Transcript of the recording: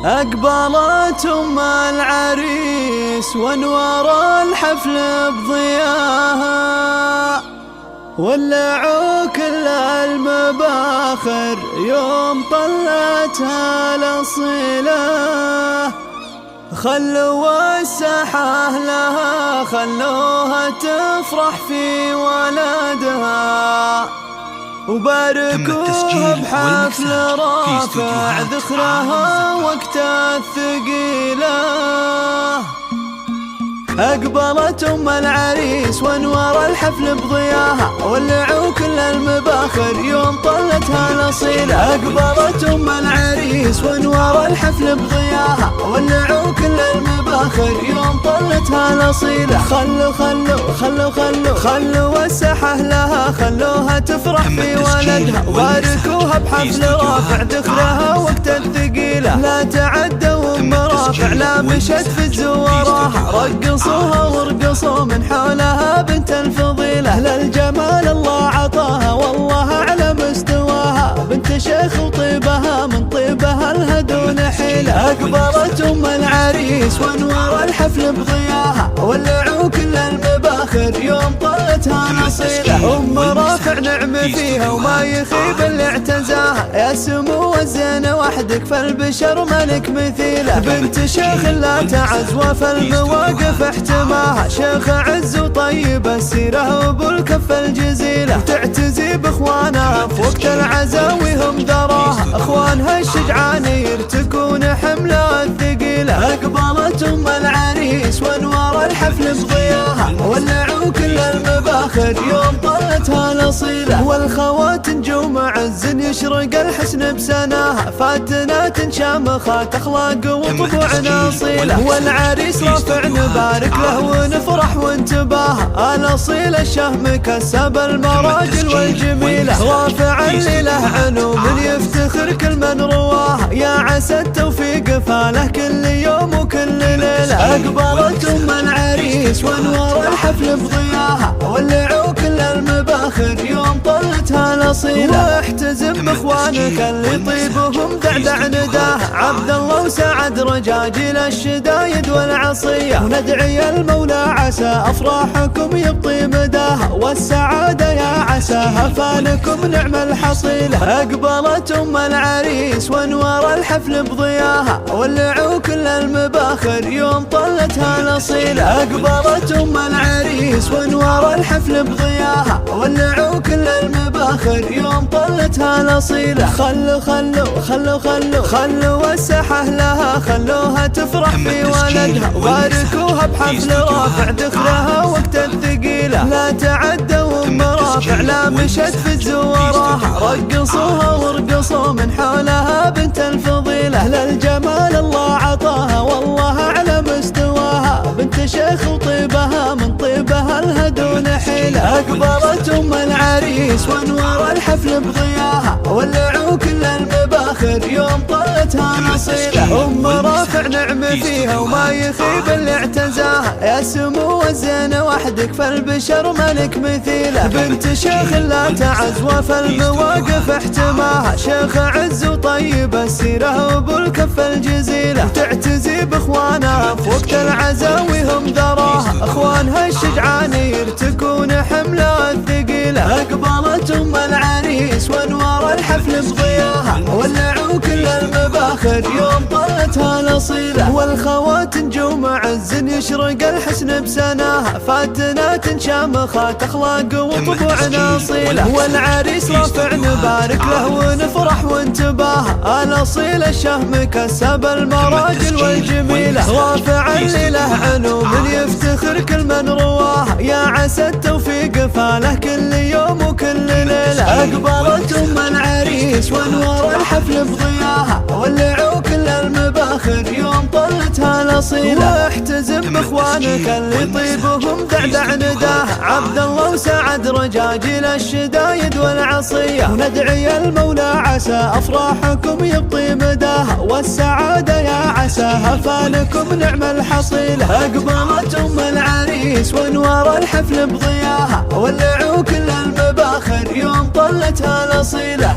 أقبلت أم العريس وانوار الحفل بضياها، ولعوا كل المباخر يوم طلتها الأصيلة. خلوا الساحة لها، خلوها تفرح في ولدها، وباركوها بحفل رافع ذكرها وقت الثقيلة. أقبلت أم العريس وانوار الحفل بضياها، ولعوا كل المباخر يوم طلتها الأصيلة. أقبلت أم العريس وانوار الحفل بضياها، ولعوا كل المباخر يوم طلتها الأصيلة. خلوا الساحة لها، خلوها تفرح في ولدها، وباركوها بحفل رافع ذكرها وقت الثقيلة. لا تعدوا أم رافع، لا مشت في الزوراها، رقصوها ورقصوا من حولها بنت الفضيلة. للجمال الله عطاها والله على مستواها، بنت شيخ وطيبها من طيبها الهدون حيلة. أقبلت أم العريس وانوار الحفل بضياها، ولعوا كل المباخر يوم طلتها الأصيلة. أم رافع نعم فيها وما يخيب اللي اعتزاها، يا سمو الزينة وحدك فالبشر ملك مثيله. بنت شيخ لا تعز وفي المواقف احتماها، شيخ عز وطيب السيرة وابو الكف الجزيلة. تعتزي باخوانها في وقت العزاوي هم ذراها، اخوانها الشجعان يرتكون حملها الثقيلة. أقبلت أم العريس وانوار الحفل بضياها، ولعوا كل المباخر يوم طلتها الأصيلة. والخوات نجوم عز يشرق الحسن بسناها، فاتنات شامخات أخلاق وطبوعنا أصيلة. والعريس رافع نبارك له ونفرح وانتباها، الأصيل الشهم كسب المراجل والجميلة. رافع اللي له عنو من يفتخر كل من رواها، يا عسى التوفيق فاله كل يوم وكل ليلة. أقبلت أم العريس وانوار الحفل بضياها، ولعوا كل المباخر يوم طلتها الأصيلة. واحتزم باخوانك اللي طيبهم دعدع نداها، عبد الله وسعد رجاجيل الشدايد والعصية. وندعي المولى عسى أفراحكم يبطي مداها، والسعادة يا عساها فالكم نعم الحصيلة. أقبلت أم العريس وانوار الحفل بضياها، ولعوا كل المباخر يوم طلتها الأصيلة. أقبلت أم العريس وانوار الحفل بضياها، ولعوا كل المباخر يوم طلتها الأصيلة. خلوا الساحة لها، خلوها تفرح في ولدها، وباركوها بحفل رافع ذكرها وقت الثقيلة. لا تعدوا أم رافع، لا مشت في الزوراها، رقصوها ورقصوا من حولها بنت الفضيلة. للجمال الله عطاها والله على مستواها، بنت شيخ وطيبها من طيبها الهدون حيلة. أقبلت أم العريس وانوار الحفل بضياها، ولعوا كل المباخر يوم طلتها الأصيلة. أم رافع نعم فيها وما يخيب اللي اعتزاها، يا سمو الزينة وحدك فالبشر ملك مثيله. بنت شيخ لا تعز وفي المواقف احتماها، شيخ عز وطيب السيرة وابو الكف الجزيلة. تعتزي باخوانها في وقت العزاوي هم ذراها، اخوانها الشجعان يرتكون حملها الثقيلة. أقبلت أم العريس وانوار الحفل بضياها، ولعوا كل المباخر يوم طلتها الأصيلة. والخوات نجوم عز يشرق الحسن بسناها، فاتنات شامخات أخلاق وطبوعنا أصيلة. والعريس رافع نبارك له ونفرح وانتباها، الأصيل الشهم كسب المراجل والجميلة. رافع اللي له عنو من يفتخر كل من رواها، يا عسى التوفيق فاله كل يوم وكل ليلة. أقبلت أم العريس وانوار الحفل بضياها، ولعوا كل المباخر يوم طلتها الأصيلة. واحتزم باخوانك اللي طيبهم دعدع نداها، عبد الله وسعد رجاجيل الشدايد والعصية. وندعي المولى عسى أفراحكم يبطي مداها، والسعادة يا عساها فالكم نعم الحصيلة. أقبلت أم العريس وانوار الحفل بضياها، ولعوا كل المباخر يوم طلتها الأصيلة.